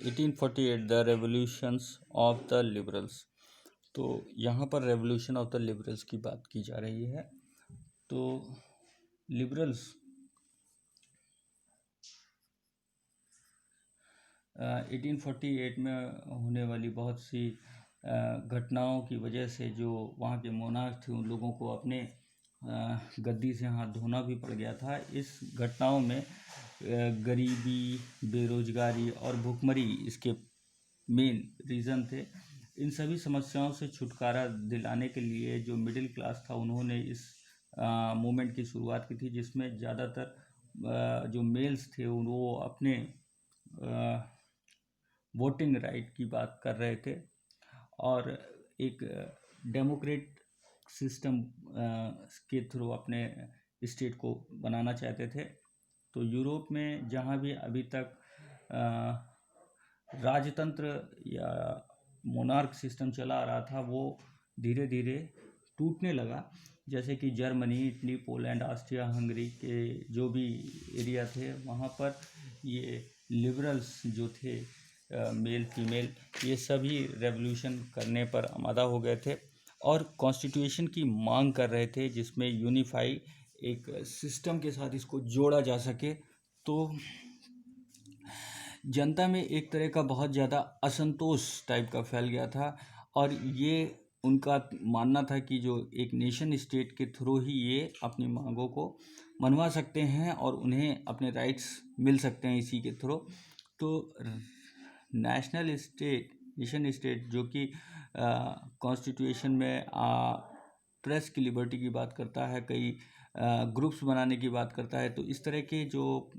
1848 the revolutions of the liberals. तो यहाँ पर रेवोल्यूशन ऑफ द लिबरल्स की बात की जा रही है। तो लिबरल्स 1848 में होने वाली बहुत सी घटनाओं की वजह से जो वहाँ के मोनार्क थे उन लोगों को अपने गद्दी से हाथ धोना भी पड़ गया था। इस घटनाओं में गरीबी, बेरोजगारी और भुखमरी इसके मेन रीज़न थे। इन सभी समस्याओं से छुटकारा दिलाने के लिए जो मिडिल क्लास था उन्होंने इस मूवमेंट की शुरुआत की थी, जिसमें ज़्यादातर जो मेल्स थे वो अपने वोटिंग राइट की बात कर रहे थे और एक डेमोक्रेट सिस्टम के थ्रू अपने स्टेट को बनाना चाहते थे। तो यूरोप में जहाँ भी अभी तक राजतंत्र या मोनार्क सिस्टम चला आ रहा था वो धीरे धीरे टूटने लगा। जैसे कि Germany, Italy, Poland, Austria, Hungary के जो भी एरिया थे वहाँ पर ये लिबरल्स जो थे मेल फीमेल ये सभी रेवोल्यूशन करने पर आमादा हो गए थे और कॉन्स्टिट्यूशन की मांग कर रहे थे जिसमें यूनिफाई एक सिस्टम के साथ इसको जोड़ा जा सके। तो जनता में एक तरह का बहुत ज़्यादा असंतोष टाइप का फैल गया था और ये उनका मानना था कि जो एक नेशन स्टेट के थ्रू ही ये अपनी मांगों को मनवा सकते हैं और उन्हें अपने राइट्स मिल सकते हैं इसी के थ्रू। तो नेशन स्टेट जो कि कॉन्स्टिट्यूशन में प्रेस की लिबर्टी की बात करता है, कई ग्रुप्स बनाने की बात करता है। तो इस तरह के जो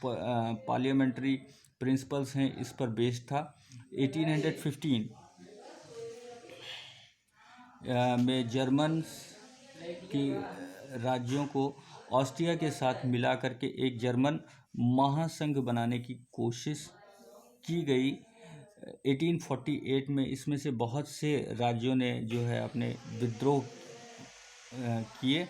पार्लियामेंट्री प्रिंसिपल्स हैं इस पर बेस्ड था। 1815 में जर्मन की राज्यों को ऑस्ट्रिया के साथ मिला करके एक जर्मन महासंघ बनाने की कोशिश की गई 1848 में। इसमें से बहुत से राज्यों ने जो है अपने विद्रोह किए।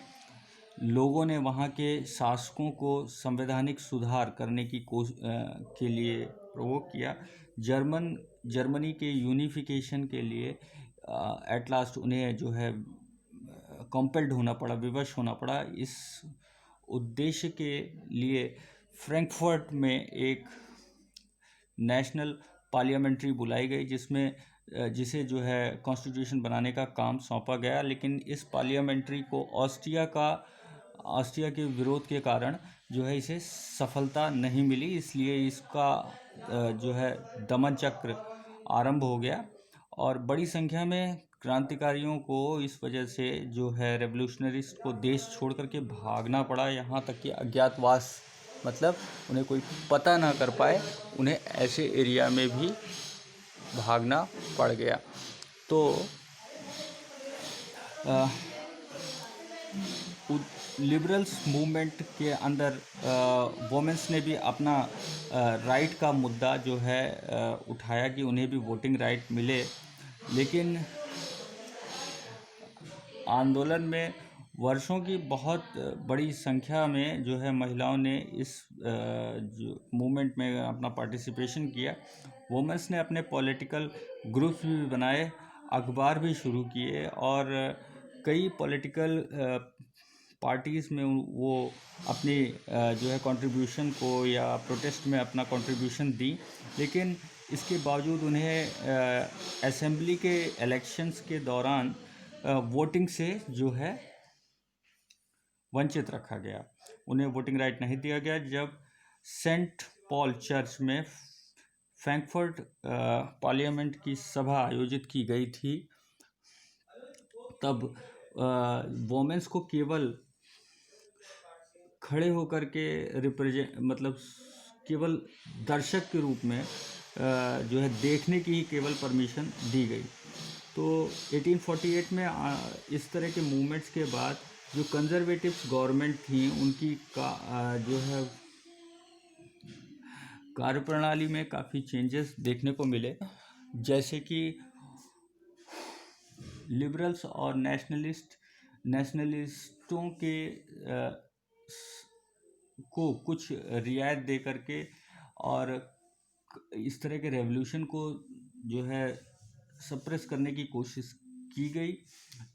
लोगों ने वहाँ के शासकों को संवैधानिक सुधार करने की के लिए प्रोवोक किया। जर्मनी के यूनिफिकेशन के लिए एट लास्ट उन्हें जो है कंपेल्ड होना पड़ा, विवश होना पड़ा। इस उद्देश्य के लिए फ्रैंकफर्ट में एक नेशनल पार्लियामेंट्री बुलाई गई जिसमें जिसे जो है कॉन्स्टिट्यूशन बनाने का काम सौंपा गया। लेकिन इस पार्लियामेंट्री को ऑस्ट्रिया के विरोध के कारण जो है इसे सफलता नहीं मिली, इसलिए इसका जो है दमन चक्र आरंभ हो गया और बड़ी संख्या में क्रांतिकारियों को इस वजह से जो है रेवोल्यूशनरीज को देश छोड़ करके भागना पड़ा। यहाँ तक कि अज्ञातवास मतलब उन्हें कोई पता ना कर पाए, उन्हें ऐसे एरिया में भी भागना पड़ गया। तो लिबरल्स मूवमेंट के अंदर वोमेंस ने भी अपना राइट का मुद्दा जो है उठाया कि उन्हें भी वोटिंग राइट मिले। लेकिन आंदोलन में वर्षों की बहुत बड़ी संख्या में जो है महिलाओं ने इस जो मूवमेंट में अपना पार्टिसिपेशन किया। वोमेंस ने अपने पॉलिटिकल ग्रुप्स भी बनाए, अखबार भी शुरू किए और कई पॉलिटिकल पार्टीज़ में वो अपनी जो है कंट्रीब्यूशन को या प्रोटेस्ट में अपना कंट्रीब्यूशन दी। लेकिन इसके बावजूद उन्हें असेंबली के इलेक्शंस के दौरान वोटिंग से जो है वंचित रखा गया, उन्हें वोटिंग राइट नहीं दिया गया। जब सेंट पॉल चर्च में फ्रैंकफर्ट पार्लियामेंट की सभा आयोजित की गई थी तब वोमेंस को केवल खड़े होकर के मतलब केवल दर्शक के रूप में जो है देखने की ही केवल परमिशन दी गई। तो 1848 में इस तरह के मूवमेंट्स के बाद जो कंजर्वेटिव्स गवर्नमेंट थी उनकी जो है कार्यप्रणाली में काफ़ी चेंजेस देखने को मिले। जैसे कि लिबरल्स और नेशनलिस्टों के को कुछ रियायत दे करके और इस तरह के रेवोल्यूशन को जो है सप्रेस करने की कोशिश की गई।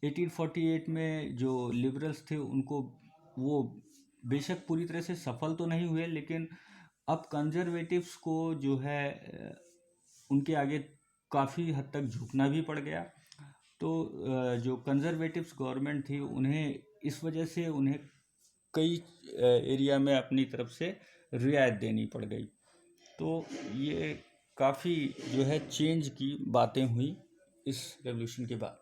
1848 में जो लिबरल्स थे उनको वो बेशक पूरी तरह से सफल तो नहीं हुए, लेकिन अब कंजर्वेटिव्स को जो है उनके आगे काफ़ी हद तक झुकना भी पड़ गया। तो जो कंजर्वेटिव्स गवर्नमेंट थी उन्हें इस वजह से उन्हें कई एरिया में अपनी तरफ से रियायत देनी पड़ गई। तो ये काफ़ी जो है चेंज की बातें हुई इस रेवोल्यूशन के बाद।